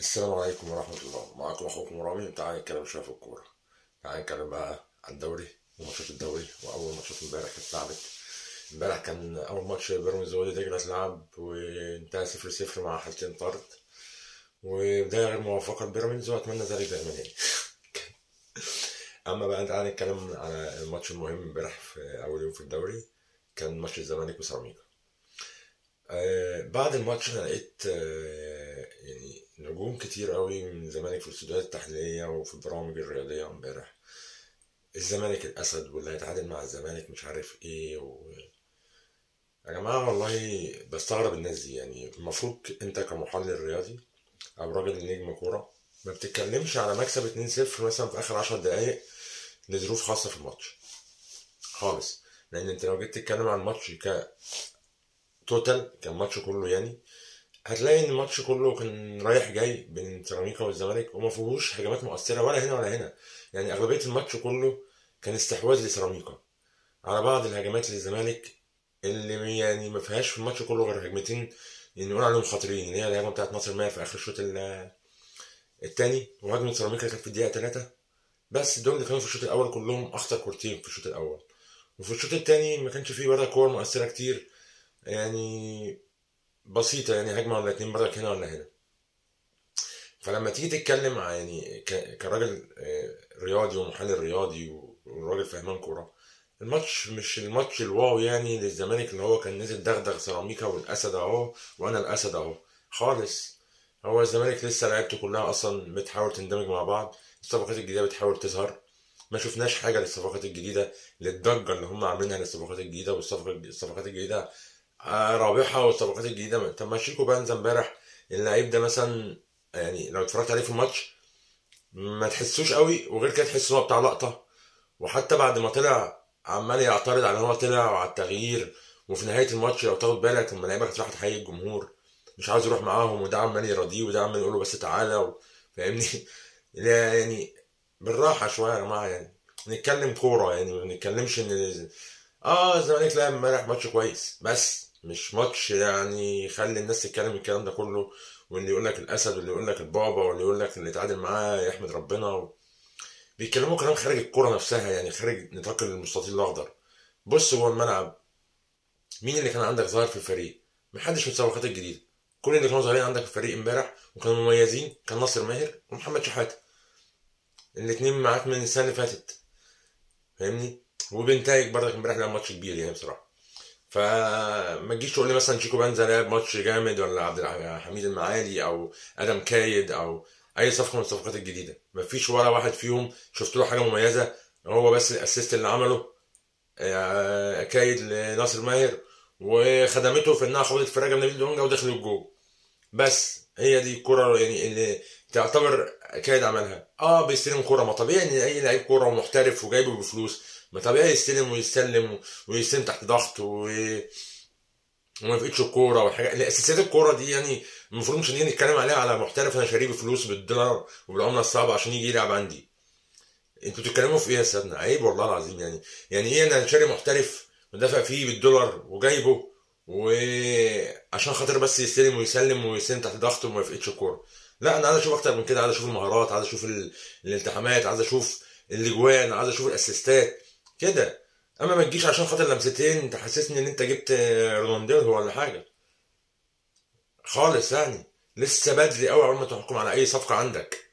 السلام عليكم ورحمة الله. معكم أخوكم رامي. تعالى نتكلم شوية في الكورة. تعالى نتكلم بقى عن الدوري وماتشات الدوري وأول ماتشات امبارح كانت اتلعبت. امبارح كان أول ماتش بيراميدز وادي دجلة اتلعب وانتهى 0-0 مع حالتين طرد، وبداية غير موفقة لبيراميدز وأتمنى ذلك دائما يعني. أما بقى تعالى نتكلم على الماتش المهم امبارح في أول يوم في الدوري. كان ماتش الزمالك وسيراميكا. بعد الماتش انا لقيت يعني نجوم كتير قوي من الزمالك في الاستوديوهات التحليليه وفي البرامج الرياضيه امبارح. الزمالك الاسد واللي هيتعادل مع الزمالك مش عارف ايه يا جماعه والله بستغرب الناس دي. يعني المفروض انت كمحلل رياضي او راجل نجم كوره ما بتتكلمش على مكسب 2-0 مثلا في اخر 10 دقائق لظروف خاصه في الماتش خالص. لان انت لو جيت تتكلم عن الماتش كتوتال كان الماتش كله يعني هتلاقي ان الماتش كله كان رايح جاي بين سيراميكا والزمالك وما فيهوش هجمات مؤثره ولا هنا ولا هنا. يعني اغلبيه الماتش كله كان استحواذ لسيراميكا على بعض الهجمات للزمالك اللي يعني ما فيهاش في الماتش كله غير هجمتين يعني نقول عليهم خطيرين، اللي هي الهجمه بتاعت ناصر ماهر في اخر الشوط الثاني وهجمه سيراميكا اللي كانت في الدقيقه 3. بس دول اللي كانوا في الشوط الاول كلهم اخطر كورتين في الشوط الاول. وفي الشوط الثاني ما كانش فيه ولا كور مؤثره كتير، يعني بسيطه، يعني هجمه ولا اتنين برضك هنا ولا هنا. فلما تيجي تتكلم يعني كراجل رياضي ومحلل رياضي وراجل فهمان كوره، الماتش مش الماتش الواو يعني للزمالك اللي هو كان نزل دغدغ سيراميكا والاسد اهو وانا الاسد اهو خالص. هو الزمالك لسه لعيبته كلها اصلا بتحاول تندمج مع بعض، الصفقات الجديده بتحاول تظهر. ما شفناش حاجه للصفقات الجديده للضجه اللي هم عاملينها للصفقات الجديده، الصفقات الجديده رابحه. والصفقات الجديده طب ما شيكو بانزا امبارح اللعيب ده مثلا، يعني لو اتفرجت عليه في الماتش ما تحسوش قوي، وغير كده تحس ان هو بتاع لقطه. وحتى بعد ما طلع عمال يعترض على ان هو طلع وعلى التغيير. وفي نهايه الماتش لو تاخد بالك لما اللعيبه كانت رايحه تحيي الجمهور مش عاوز يروح معاهم، وده عمال يراضيه وده عمال يقول له بس تعالى فاهمني. لا يعني بالراحه شويه يا جماعه، يعني نتكلم كوره، يعني ما نتكلمش ان الزمالك لعب امبارح ماتش كويس بس مش ماتش يعني يخلي الناس تتكلم الكلام ده كله. واللي يقول لك الاسد واللي يقول لك البابا واللي يقول لك اللي اتعادل معاه يحمد ربنا بيتكلموا كلام خارج الكوره نفسها، يعني خارج نطاق المستطيل الاخضر. بص جوه الملعب مين اللي كان عندك ظاهر في الفريق؟ محدش من الصفقات الجديده. كل اللي كانوا ظاهرين عندك في الفريق امبارح وكانوا مميزين كان ناصر ماهر ومحمد شحاته، الاتنين معاك من السنه اللي فاتت فاهمني. وبنتايج برضك امبارح لعب ماتش كبير يعني بصراحه. فما تجيش تقول لي مثلا شيكو بنزا لعب ماتش جامد ولا عبد الحميد المعالي او ادم كايد او اي صفقه من الصفقات الجديده. مفيش ولا واحد فيهم شفت له حاجه مميزه. هو بس الاسيست اللي عمله كايد لناصر ماهر وخدمته في انها خبطت في رجب نبيل دونجا ودخل الجول. بس هي دي الكرة يعني اللي تعتبر كايد عملها. بيستلم كرة، ما طبيعي ان اي لعيب كرة ومحترف وجايبه بفلوس ما طبيعي يستلم ويستلم ويستلم تحت ضغط وما يفقدش الكوره والحاجات اساسيات الكوره دي. يعني المفروض مش نيجي نتكلم عليها على محترف انا شاريه بفلوس بالدولار وبالعمله الصعبه عشان يجي يلعب عندي. انتوا بتتكلموا في ايه يا سيدنا؟ عيب والله العظيم. يعني ايه انا شاري محترف ودافع فيه بالدولار وجايبه وعشان خاطر بس يستلم ويسلم ويستلم تحت ضغط وما يفقدش الكوره؟ لا انا عايز اشوف اكتر من كده، عايز اشوف المهارات، عايز اشوف الالتحامات، عايز اشوف الاجوان، عايز اشوف الاسيستات كده. اما ما تجيش عشان خاطر لمستين تحسسني ان انت جبت رونالدينهو ولا حاجه خالص. يعني لسه بدري قوي اول ما تحكم على اي صفقه عندك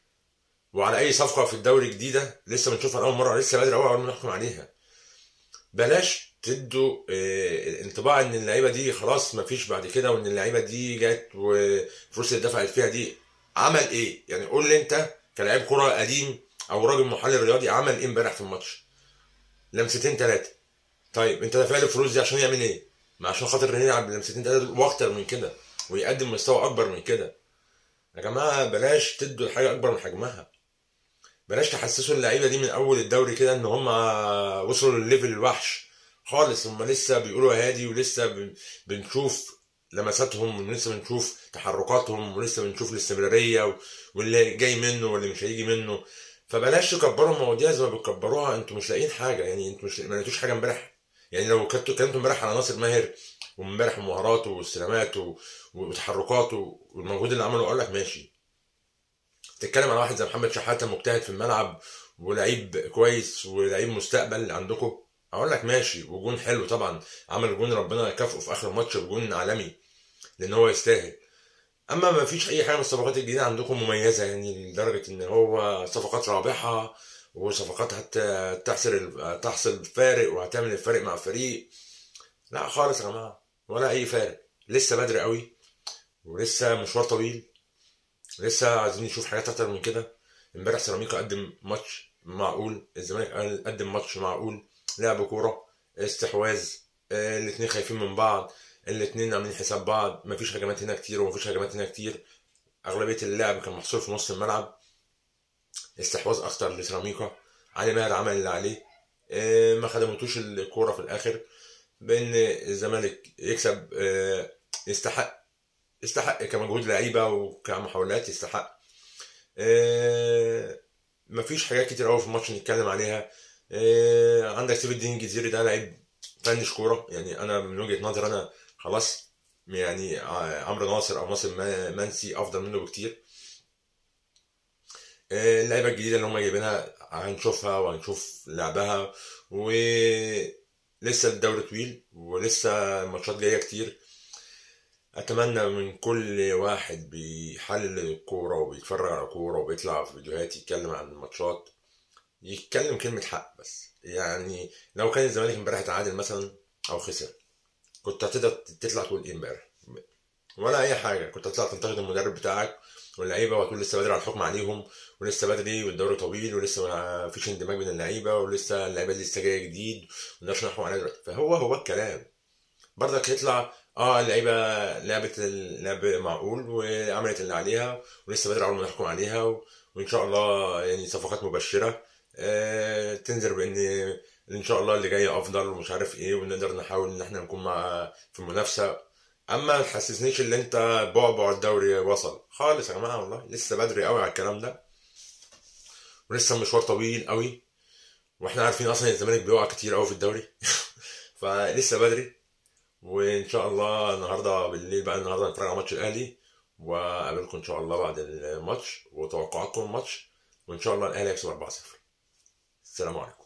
وعلى اي صفقه في الدوري جديده لسه بنشوفها اول مره. لسه بدري قوي اول ما نحكم عليها. بلاش تدوا انطباع ان اللعيبه دي خلاص مفيش بعد كده، وان اللعيبه دي جت والفلوس اللي دفعت فيها دي عمل ايه. يعني قول لي انت كلاعب كره قديم او راجل محلل رياضي عمل ايه امبارح في الماتش؟ لمستين ثلاثه. طيب انت دافع له الفلوس دي عشان يعمل ايه؟ ما عشان خاطر يلعب بلمستين ثلاثه واكتر من كده ويقدم مستوى اكبر من كده. يا جماعه بلاش تدوا الحاجه اكبر من حجمها. بلاش تحسسوا اللعيبه دي من اول الدوري كده ان هم وصلوا لليفل الوحش خالص. هم لسه بيقولوا هادي ولسه بنشوف لمساتهم ولسه بنشوف تحركاتهم ولسه بنشوف الاستمراريه واللي جاي منه واللي مش هيجي منه. فبلاش تكبروا المواضيع زي ما بتكبروها. انتوا مش لاقيين حاجه، يعني انتوا مش ما لقيتوش حاجه امبارح. يعني لو كنتوا اتكلمتوا امبارح على ناصر ماهر وامبارح مهاراته واستلاماته وتحركاته والمجهود اللي عمله اقول لك ماشي. تتكلم على واحد زي محمد شحاته مجتهد في الملعب ولعيب كويس ولعيب مستقبل عندكم، اقول لك ماشي، وجون حلو طبعا، عمل جون ربنا يكافئه في اخر الماتش بجون عالمي لان هو يستاهل. اما ما فيش اي حاجه من الصفقات الجديده عندكم مميزه يعني لدرجه ان هو صفقات رابحه وصفقات تحصل فارق وهتعمل الفارق مع فريق. لا خالص يا جماعه، ولا اي فارق، لسه بدري قوي ولسه مشوار طويل، لسه عايزين نشوف حاجات اكتر من كده. امبارح سيراميكا قدم ماتش معقول، الزمالك قدم ماتش معقول، لعب كوره، استحواذ، الاتنين خايفين من بعض، الاتنين عاملين حساب بعض، مفيش هجمات هنا كتير ومفيش هجمات هنا كتير، اغلبيه اللعب كان محصور في نص الملعب، استحواذ اكتر لسيراميكا، علي ماهر عمل اللي عليه، ما خدمتوش الكوره في الاخر، بان الزمالك يكسب، يستحق كمجهود لعيبه وكمحاولات يستحق. مفيش حاجات كتير قوي في الماتش نتكلم عليها. عندك سيف الدين الجزيري ده لعيب فنش كوره، يعني انا من وجهه نظر انا خلاص يعني عمرو ناصر او ناصر منسي افضل منه بكتير. اللعيبه الجديده اللي هم جايبينها هنشوفها وهنشوف لعبها، ولسه الدوري طويل ولسه الماتشات جايه كتير. اتمنى من كل واحد بيحلل الكوره وبيتفرج على كوره وبيطلع في فيديوهات يتكلم عن الماتشات يتكلم كلمه حق بس. يعني لو كان الزمالك امبارح اتعادل مثلا او خسر، كنت هتقدر تطلع تقول ايه امبارح؟ ولا اي حاجه، كنت هتطلع تنتقد المدرب بتاعك واللعيبه وهتقول لسه بدري على الحكم عليهم، ولسه بدري والدوري طويل ولسه ما فيش اندماج بين اللعيبه ولسه اللعيبه دي لسه جايه جديد ونقدرش نحكم عليها دلوقتي. فهو الكلام برضك يطلع اللعيبه لعبت اللعب معقول وعملت اللي عليها ولسه بدري اول ما نحكم عليها وان شاء الله يعني صفقات مبشره تنذر بان ان شاء الله اللي جاي افضل ومش عارف ايه، ونقدر نحاول ان احنا نكون مع في المنافسه. اما ما تحسسنيش ان انت بعبع الدوري وصل خالص يا جماعه، والله لسه بدري قوي على الكلام ده، ولسه المشوار طويل قوي، واحنا عارفين اصلا الزمالك بيقع كتير قوي في الدوري فلسه بدري. وان شاء الله النهارده بالليل بقى، النهارده نتفرج على ماتش الاهلي، واقابلكم ان شاء الله بعد الماتش وتوقعاتكم الماتش، وان شاء الله الاهلي يكسب 4-0. السلام عليكم.